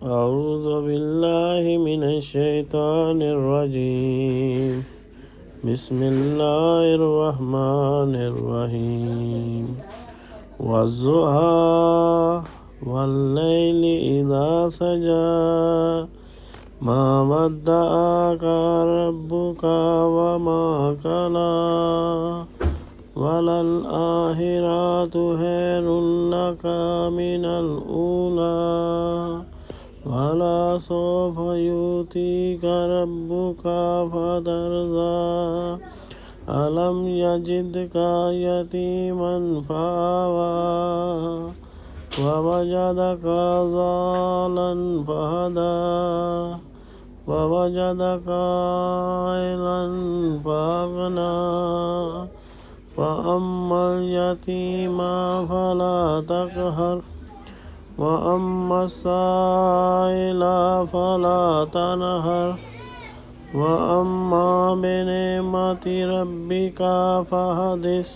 أعوذ بالله من الشيطان الرجيم. بسم الله الرحمن الرحيم. والضحى والليل إذا سجى ما ودعك ربك وما قلى وللآخرة خير لك من الأولى ولسوف يؤتيك ربك فترضى ألم يجدك يتيما فآوى ووجدك ضالا فهدى ووجدك عائلا فأغنى فأما اليتيم فلا تقهر وأما السائل فلا تنهر وأما بنعمة ربك فحدث.